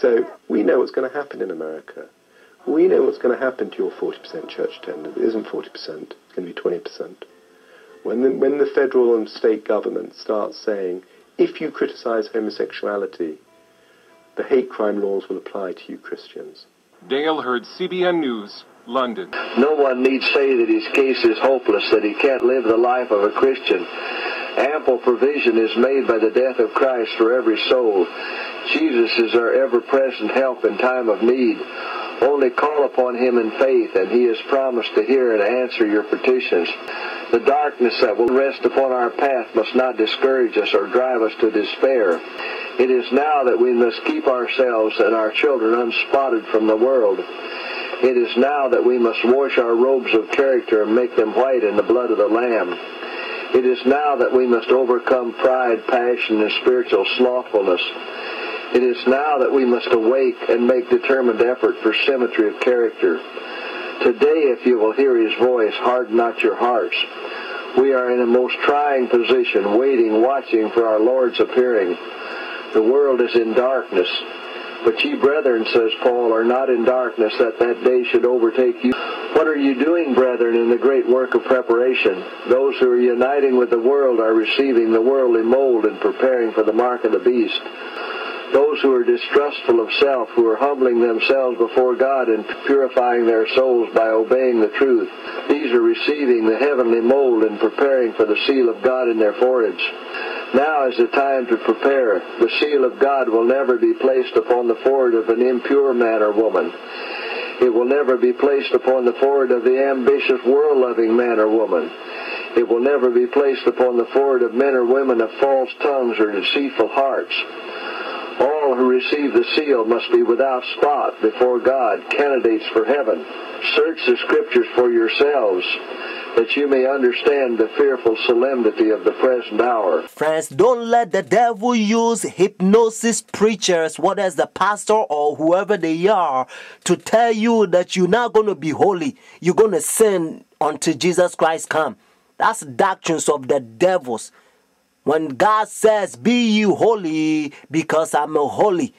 So we know what's going to happen in America. We know what's going to happen to your 40% church attendance. It isn't 40%. It's going to be 20%. When the federal and state government starts saying, if you criticize homosexuality, the hate crime laws will apply to you Christians. Dale Hurd, CBN News, London. No one need say that his case is hopeless, that he can't live the life of a Christian. Ample provision is made by the death of Christ for every soul. Jesus is our ever-present help in time of need. Only call upon him in faith, and he has promised to hear and answer your petitions. The darkness that will rest upon our path must not discourage us or drive us to despair. It is now that we must keep ourselves and our children unspotted from the world. It is now that we must wash our robes of character and make them white in the blood of the Lamb. It is now that we must overcome pride, passion, and spiritual slothfulness. It is now that we must awake and make determined effort for symmetry of character. Today, if you will hear his voice, harden not your hearts. We are in a most trying position, waiting, watching for our Lord's appearing. The world is in darkness. But ye, brethren, says Paul, are not in darkness, that day should overtake you. What are you doing, brethren, in the great work of preparation? Those who are uniting with the world are receiving the worldly mold and preparing for the mark of the beast. Those who are distrustful of self, who are humbling themselves before God and purifying their souls by obeying the truth, these are receiving the heavenly mold and preparing for the seal of God in their foreheads. Now is the time to prepare. The seal of God will never be placed upon the forehead of an impure man or woman. It will never be placed upon the forehead of the ambitious, world-loving man or woman. It will never be placed upon the forehead of men or women of false tongues or deceitful hearts. All who receive the seal must be without spot before God, candidates for heaven. Search the Scriptures for yourselves, that you may understand the fearful solemnity of the present hour. Friends, don't let the devil use hypnosis preachers, whether it's the pastor or whoever they are, to tell you that you're not going to be holy. You're going to sin until Jesus Christ comes. That's doctrines of the devils. When God says, be ye holy because I'm holy.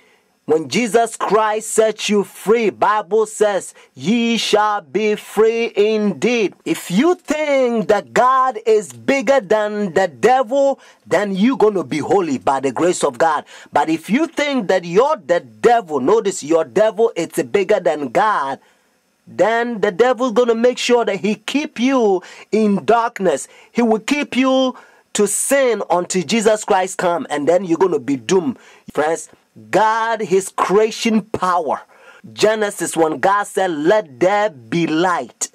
When Jesus Christ sets you free, Bible says, ye shall be free indeed. If you think that God is bigger than the devil, then you're going to be holy by the grace of God. But if you think that you're the devil, notice your devil is bigger than God, then the devil's going to make sure that he keep you in darkness. He will keep you to sin until Jesus Christ comes, and then you're going to be doomed. Friends, God, his creation power. Genesis, when God said, let there be light,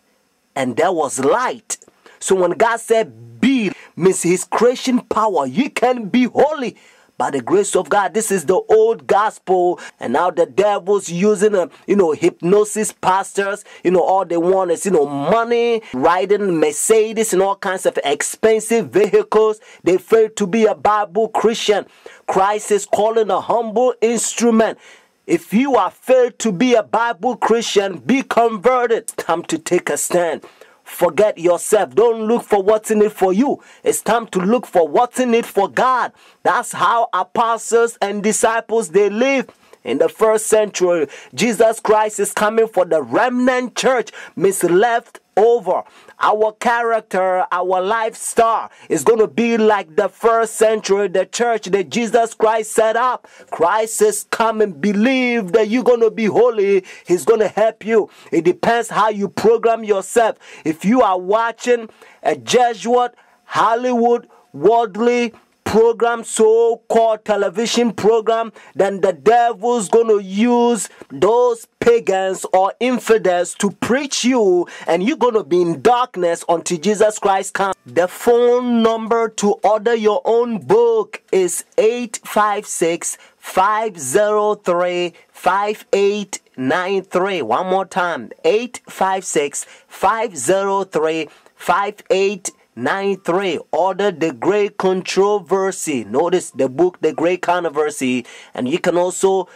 and there was light. So when God said be, means his creation power. You can be holy by the grace of God. This is the old gospel, and now the devil's using hypnosis pastors. All they want is money, riding Mercedes and all kinds of expensive vehicles. They fail to be a Bible Christian. Christ is calling a humble instrument. If you are failed to be a Bible Christian, be converted. Time to take a stand. Forget yourself. Don't look for what's in it for you. It's time to look for what's in it for God. That's how apostles and disciples, they lived. In the first century, Jesus Christ is coming for the remnant church, means left over. Our character, our lifestyle is going to be like the first century, the church that Jesus Christ set up. Christ is coming. Believe that you're going to be holy. He's going to help you. It depends how you program yourself. If you are watching a Jesuit, Hollywood, worldly program, so-called television program, then the devil's going to use those pagans or infidels to preach you, and you're going to be in darkness until Jesus Christ comes. The phone number to order your own book is 856-503-5893. One more time, 856-503-5893. 93. Order The Great Controversy. Notice the book, The Great Controversy. And you can also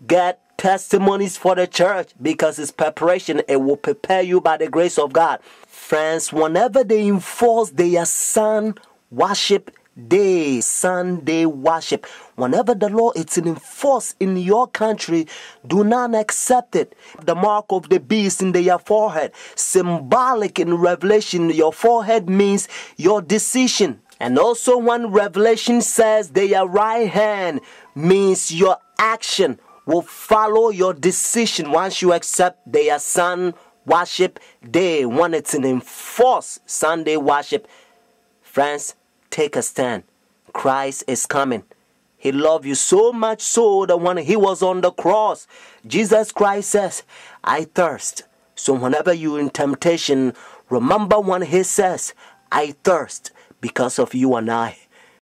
get testimonies for the church, because it's preparation. It will prepare you by the grace of God. Friends, whenever they enforce their sun worship day, Sunday worship, Whenever the law is enforced in your country, do not accept it. The mark of the beast in your forehead, symbolic in Revelation, your forehead means your decision. And also when Revelation says their right hand means your action will follow your decision once you accept their sun worship day, when it's an enforced Sunday worship. Friends, take a stand. Christ is coming. He loved you so much so that when he was on the cross, Jesus Christ says, I thirst. So whenever you're in temptation, remember when he says, I thirst, because of you and I.